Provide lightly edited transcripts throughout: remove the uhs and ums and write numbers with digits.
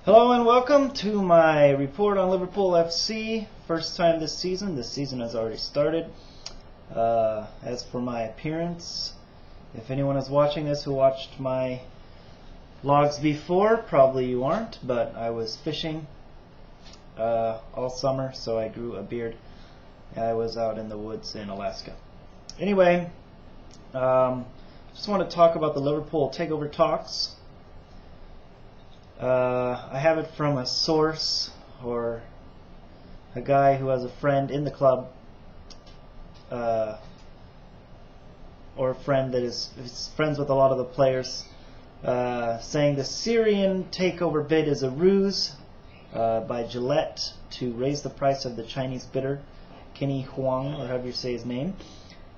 Hello and welcome to my report on Liverpool FC. First time this season. This season has already started. As for my appearance, if anyone is watching this who watched my vlogs before, probably you aren't, but I was fishing all summer, so I grew a beard. I was out in the woods in Alaska. Anyway, just want to talk about the Liverpool Takeover talks. I have it from a source or a guy who has a friend in the club, or a friend that is friends with a lot of the players, saying the Syrian takeover bid is a ruse by Gillette to raise the price of the Chinese bidder, Kenny Huang, or however you say his name,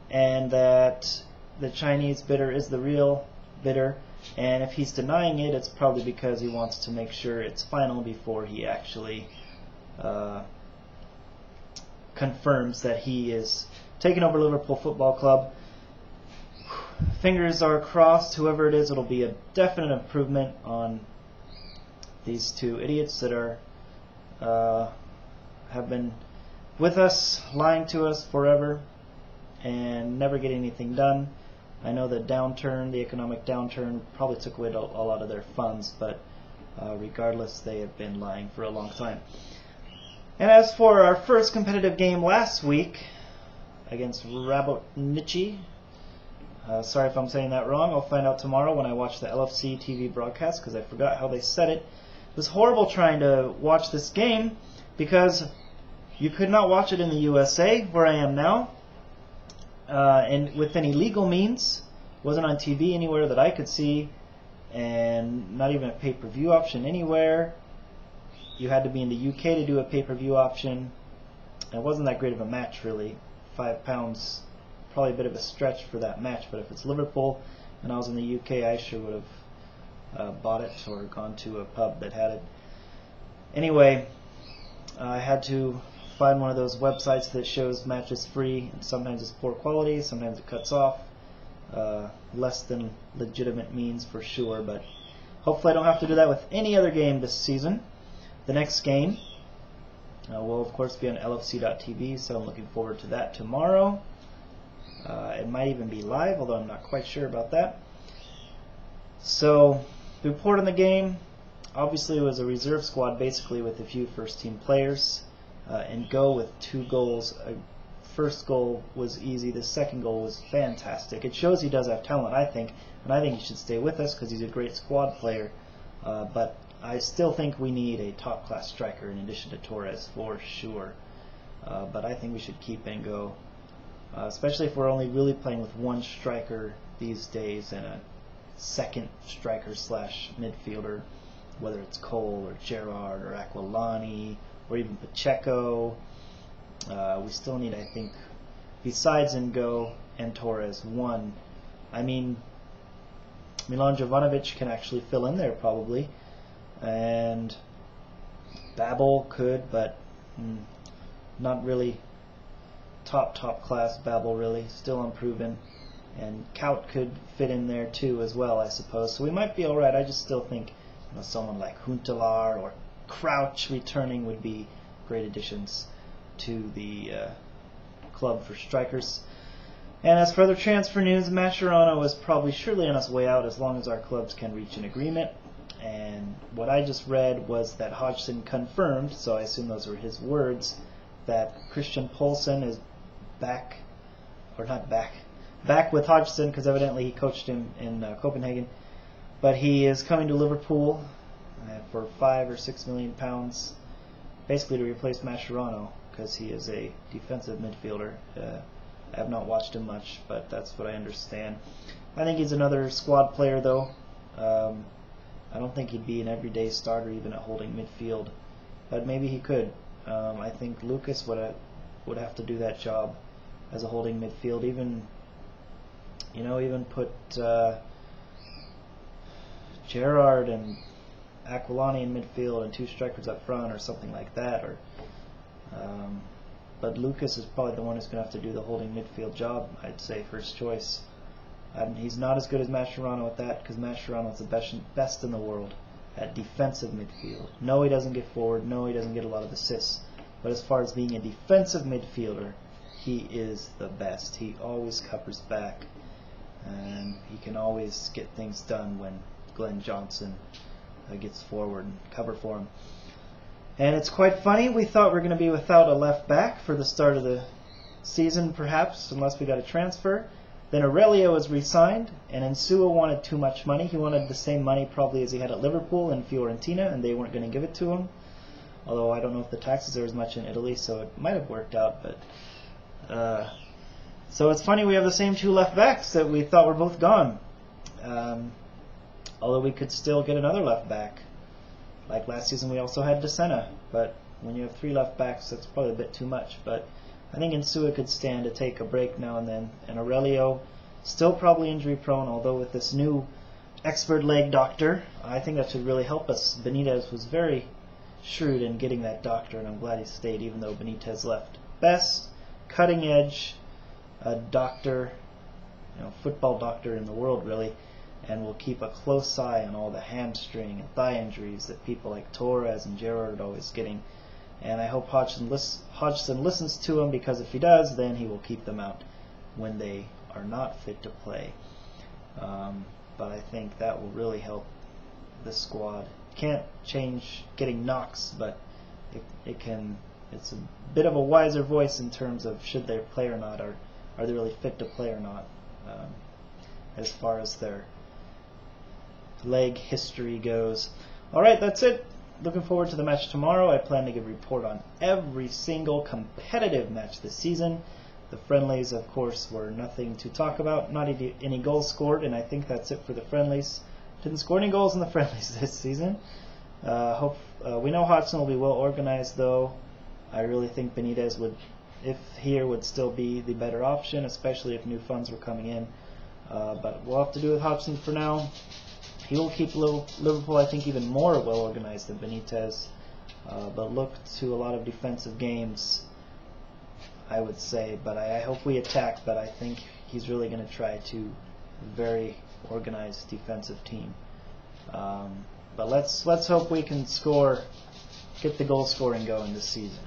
and that the Chinese bidder is the real bidder. And if he's denying it, it's probably because he wants to make sure it's final before he actually confirms that he is taking over Liverpool Football Club. Fingers are crossed. Whoever it is, it'll be a definite improvement on these two idiots that are have been with us, lying to us forever, and never getting anything done. I know the economic downturn, probably took away a lot of their funds, but regardless, they have been lying for a long time. And as for our first competitive game last week against Rabotnicki, sorry if I'm saying that wrong, I'll find out tomorrow when I watch the LFC TV broadcast, because I forgot how they said it. It was horrible trying to watch this game because you could not watch it in the USA, where I am now. And with any legal means, wasn't on TV anywhere that I could see, and not even a pay-per-view option anywhere. You had to be in the UK to do a pay-per-view option. It wasn't that great of a match, really. £5, probably a bit of a stretch for that match, but if it's Liverpool and I was in the UK, I sure would have bought it or gone to a pub that had it. Anyway, I had to find one of those websites that shows matches free, and sometimes it's poor quality, sometimes it cuts off, less than legitimate means for sure, but hopefully I don't have to do that with any other game this season. The next game will of course be on LFC.tv, so I'm looking forward to that tomorrow. It might even be live, although I'm not quite sure about that. So the report on the game, obviously it was a reserve squad basically with a few first team players. And go with 2 goals. First goal was easy. The second goal was fantastic. It shows he does have talent, I think, and I think he should stay with us because he's a great squad player. But I still think we need a top-class striker in addition to Torres for sure. But I think we should keep Ngo, especially if we're only really playing with one striker these days and a second striker slash midfielder, whether it's Cole or Gerrard or Aquilani, or even Pacheco. We still need, I think, besides Ngo and Torres, one. I mean, Milan Jovanovic can actually fill in there probably, and Babel could, but not really top class Babel, really, still unproven. And Kaut could fit in there too as well, I suppose. So we might be alright. I just still think someone like Huntelaar or Crouch returning would be great additions to the club for strikers. And as for other transfer news, Mascherano is probably surely on his way out as long as our clubs can reach an agreement. And what I just read was that Hodgson confirmed, so I assume those were his words, that Christian Poulsen is back, or not back with Hodgson, because evidently he coached him in Copenhagen. But he is coming to Liverpool for £5 or £6 million, basically to replace Mascherano, because he is a defensive midfielder. I have not watched him much, but that's what I understand. I think he's another squad player, though. I don't think he'd be an everyday starter, even at holding midfield, but maybe he could. I think Lucas would have to do that job as a holding midfield. Even put Gerrard and Aquilani in midfield and 2 strikers up front or something like that. But Lucas is probably the one who's going to have to do the holding midfield job, I'd say, first choice. He's not as good as Mascherano at that, because Mascherano is the best in the world at defensive midfield. No, he doesn't get forward. No, he doesn't get a lot of assists. But as far as being a defensive midfielder, he is the best. He always covers back, and he can always get things done when Glenn Johnson gets forward and cover for him. And it's quite funny. We thought we were going to be without a left back for the start of the season, perhaps, unless we got a transfer. Then Aurelio was re-signed, and Insua wanted too much money. He wanted the same money probably as he had at Liverpool and Fiorentina, and they weren't going to give it to him. Although I don't know if the taxes are as much in Italy, so it might have worked out. But so it's funny, we have the same two left backs that we thought were both gone. Although we could still get another left back. Like last season we also had De Sena, but when you have three left backs that's probably a bit too much. But I think Insua could stand to take a break now and then. And Aurelio, still probably injury prone, although with this new expert leg doctor, I think that should really help us. Benitez was very shrewd in getting that doctor, and I'm glad he stayed even though Benitez left. Best cutting edge doctor, football doctor in the world really, and will keep a close eye on all the hamstring and thigh injuries that people like Torres and Gerrard are always getting. And I hope Hodgson listens to him, because if he does, then he will keep them out when they are not fit to play. But I think that will really help the squad. Can't change getting knocks, but it can. It's a bit of a wiser voice in terms of should they play or not, or are they really fit to play or not, as far as their leg history goes. Alright, that's it. Looking forward to the match tomorrow. I plan to give a report on every single competitive match this season. The friendlies, of course, were nothing to talk about. Not any goals scored, and I think that's it for the friendlies. Didn't score any goals in the friendlies this season. We know Hodgson will be well organized, though. I really think Benitez would still be the better option, especially if new funds were coming in. But we'll have to do with Hodgson for now. He will keep Liverpool, I think, even more well organized than Benitez. But look to a lot of defensive games, I would say. But I hope we attack. But I think he's really going to try to very organized defensive team. But let's hope we can get the goal scoring going this season.